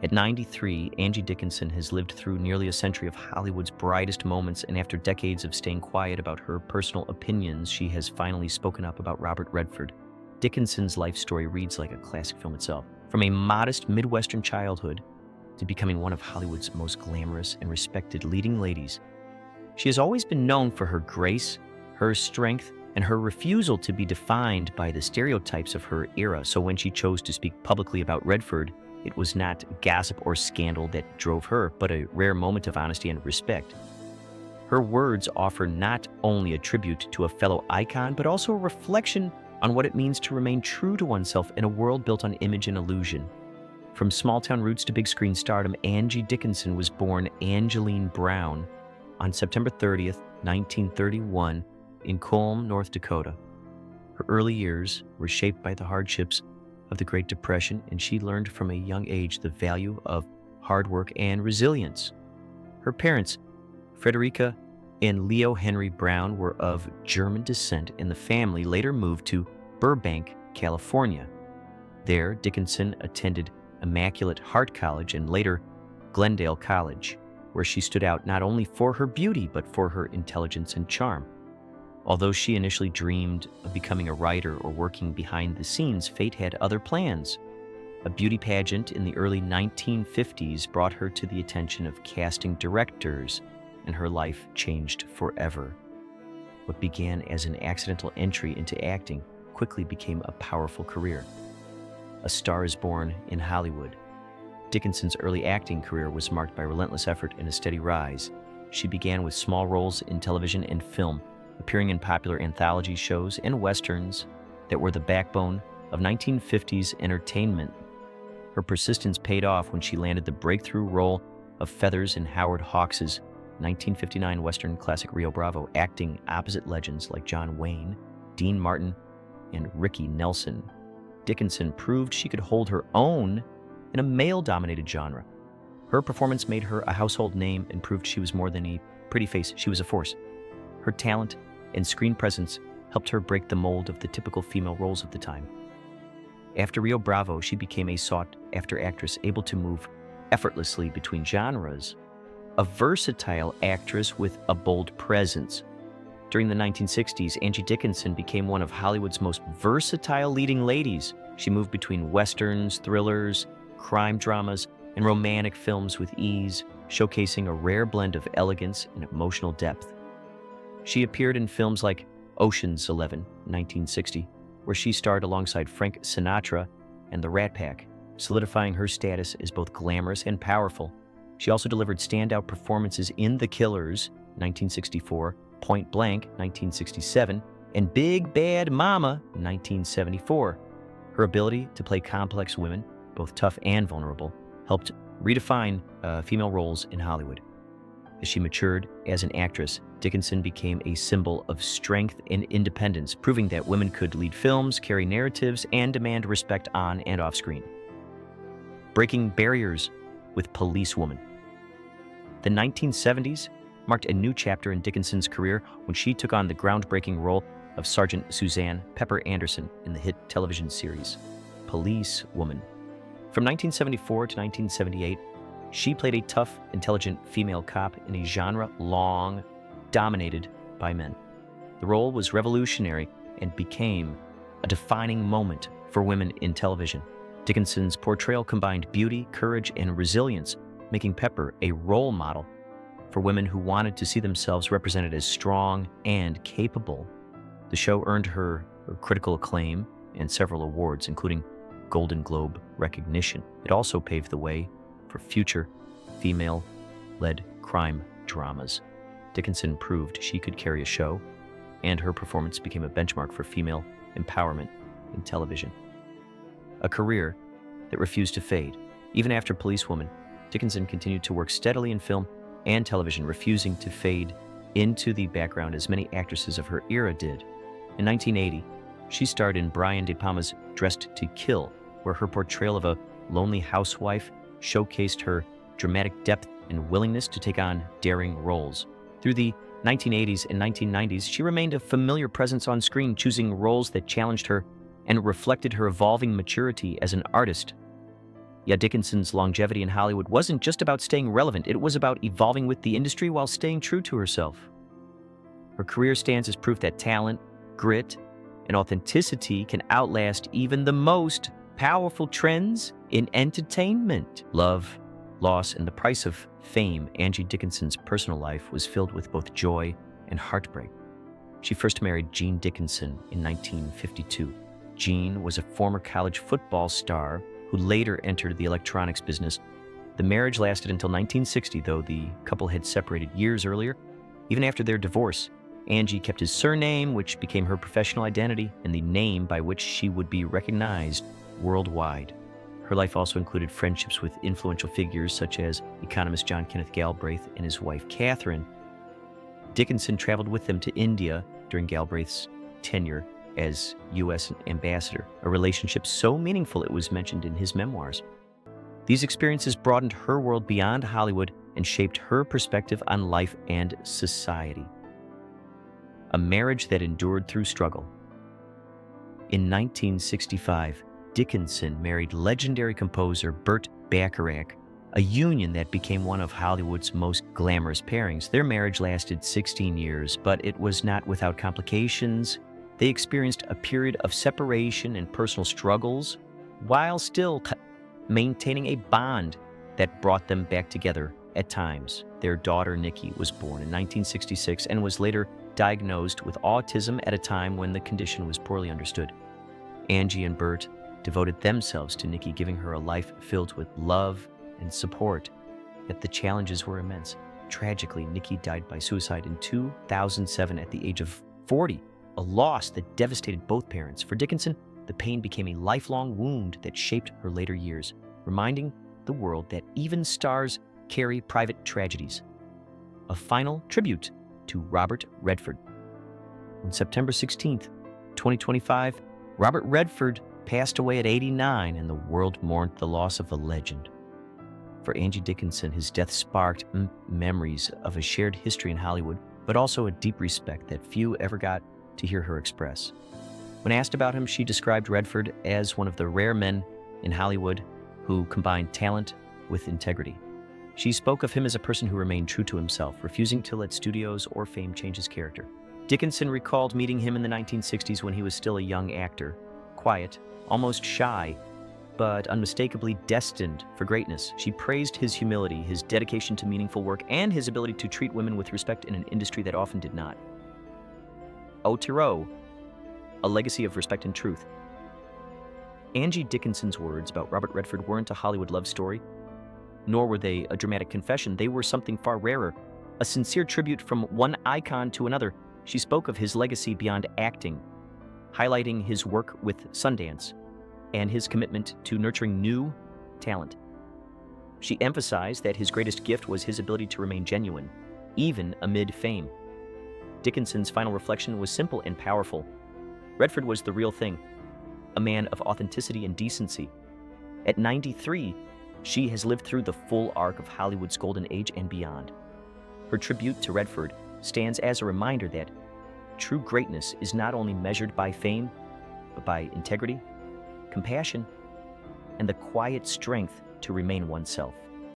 At 93, Angie Dickinson has lived through nearly a century of Hollywood's brightest moments, and after decades of staying quiet about her personal opinions, she has finally spoken up about Robert Redford. Dickinson's life story reads like a classic film itself. From a modest Midwestern childhood to becoming one of Hollywood's most glamorous and respected leading ladies, she has always been known for her grace, her strength, and her refusal to be defined by the stereotypes of her era. So when she chose to speak publicly about Redford, it was not gossip or scandal that drove her, but a rare moment of honesty and respect. Her words offer not only a tribute to a fellow icon, but also a reflection on what it means to remain true to oneself in a world built on image and illusion. From small-town roots to big-screen stardom, Angie Dickinson was born Angeline Brown on September 30th, 1931, in Colm, North Dakota. Her early years were shaped by the hardships of the Great Depression, and she learned from a young age the value of hard work and resilience. Her parents, Frederica and Leo Henry Brown, were of German descent, and the family later moved to Burbank, California. There, Dickinson attended Immaculate Heart College and later Glendale College, where she stood out not only for her beauty but for her intelligence and charm. Although she initially dreamed of becoming a writer or working behind the scenes, fate had other plans. A beauty pageant in the early 1950s brought her to the attention of casting directors, and her life changed forever. What began as an accidental entry into acting quickly became a powerful career. A star is born in Hollywood. Dickinson's early acting career was marked by relentless effort and a steady rise. She began with small roles in television and film, appearing in popular anthology shows and westerns that were the backbone of 1950s entertainment. Her persistence paid off when she landed the breakthrough role of Feathers in Howard Hawks' 1959 western classic Rio Bravo, acting opposite legends like John Wayne, Dean Martin, and Ricky Nelson. Dickinson proved she could hold her own in a male-dominated genre. Her performance made her a household name and proved she was more than a pretty face, she was a force. Her talent and screen presence helped her break the mold of the typical female roles of the time. After Rio Bravo, she became a sought-after actress, able to move effortlessly between genres, a versatile actress with a bold presence. During the 1960s, Angie Dickinson became one of Hollywood's most versatile leading ladies. She moved between westerns, thrillers, crime dramas, and romantic films with ease, showcasing a rare blend of elegance and emotional depth. She appeared in films like Ocean's 11, 1960, where she starred alongside Frank Sinatra and the Rat Pack, solidifying her status as both glamorous and powerful. She also delivered standout performances in The Killers, 1964, Point Blank, 1967, and Big Bad Mama, 1974. Her ability to play complex women, both tough and vulnerable, helped redefine female roles in Hollywood. As she matured as an actress, Dickinson became a symbol of strength and independence, proving that women could lead films, carry narratives, and demand respect on and off screen. Breaking barriers with Policewoman. The 1970s marked a new chapter in Dickinson's career when she took on the groundbreaking role of Sergeant Suzanne Pepper Anderson in the hit television series Policewoman. From 1974 to 1978, she played a tough, intelligent female cop in a genre long dominated by men. The role was revolutionary and became a defining moment for women in television. Dickinson's portrayal combined beauty, courage, and resilience, making Pepper a role model for women who wanted to see themselves represented as strong and capable. The show earned her critical acclaim and several awards, including Golden Globe recognition. It also paved the way for future female-led crime dramas. Dickinson proved she could carry a show, and her performance became a benchmark for female empowerment in television. A career that refused to fade. Even after Policewoman, Dickinson continued to work steadily in film and television, refusing to fade into the background as many actresses of her era did. In 1980, she starred in Brian De Palma's Dressed to Kill, where her portrayal of a lonely housewife showcased her dramatic depth and willingness to take on daring roles. Through the 1980s and 1990s, she remained a familiar presence on screen, choosing roles that challenged her and reflected her evolving maturity as an artist. Yeah, Dickinson's longevity in Hollywood wasn't just about staying relevant, it was about evolving with the industry while staying true to herself. Her career stands as proof that talent, grit, and authenticity can outlast even the most powerful trends in entertainment. Love, loss, and the price of fame, Angie Dickinson's personal life was filled with both joy and heartbreak. She first married Gene Dickinson in 1952. Gene was a former college football star who later entered the electronics business. The marriage lasted until 1960, though the couple had separated years earlier. Even after their divorce, Angie kept his surname, which became her professional identity and the name by which she would be recognized worldwide. Her life also included friendships with influential figures such as economist John Kenneth Galbraith and his wife Catherine. Dickinson traveled with them to India during Galbraith's tenure as U.S. ambassador, a relationship so meaningful it was mentioned in his memoirs. These experiences broadened her world beyond Hollywood and shaped her perspective on life and society. A marriage that endured through struggle. In 1965, Dickinson married legendary composer Burt Bacharach, a union that became one of Hollywood's most glamorous pairings. Their marriage lasted 16 years, but it was not without complications. They experienced a period of separation and personal struggles, while still maintaining a bond that brought them back together at times. Their daughter, Nikki, was born in 1966 and was later diagnosed with autism at a time when the condition was poorly understood. Angie and Burt devoted themselves to Nikki, giving her a life filled with love and support. Yet the challenges were immense. Tragically, Nikki died by suicide in 2007 at the age of 40, a loss that devastated both parents. For Dickinson, the pain became a lifelong wound that shaped her later years, reminding the world that even stars carry private tragedies. A final tribute to Robert Redford. On September 16th, 2025, Robert Redford passed away at 89, and the world mourned the loss of a legend. For Angie Dickinson, his death sparked memories of a shared history in Hollywood, but also a deep respect that few ever got to hear her express. When asked about him, she described Redford as one of the rare men in Hollywood who combined talent with integrity. She spoke of him as a person who remained true to himself, refusing to let studios or fame change his character. Dickinson recalled meeting him in the 1960s when he was still a young actor, quiet, almost shy, but unmistakably destined for greatness. She praised his humility, his dedication to meaningful work, and his ability to treat women with respect in an industry that often did not. Otero, a legacy of respect and truth. Angie Dickinson's words about Robert Redford weren't a Hollywood love story, nor were they a dramatic confession. They were something far rarer, a sincere tribute from one icon to another. She spoke of his legacy beyond acting, highlighting his work with Sundance and his commitment to nurturing new talent. She emphasized that his greatest gift was his ability to remain genuine, even amid fame. Dickinson's final reflection was simple and powerful. Redford was the real thing, a man of authenticity and decency. At 93, she has lived through the full arc of Hollywood's golden age and beyond. Her tribute to Redford stands as a reminder that true greatness is not only measured by fame, but by integrity, compassion, and the quiet strength to remain oneself.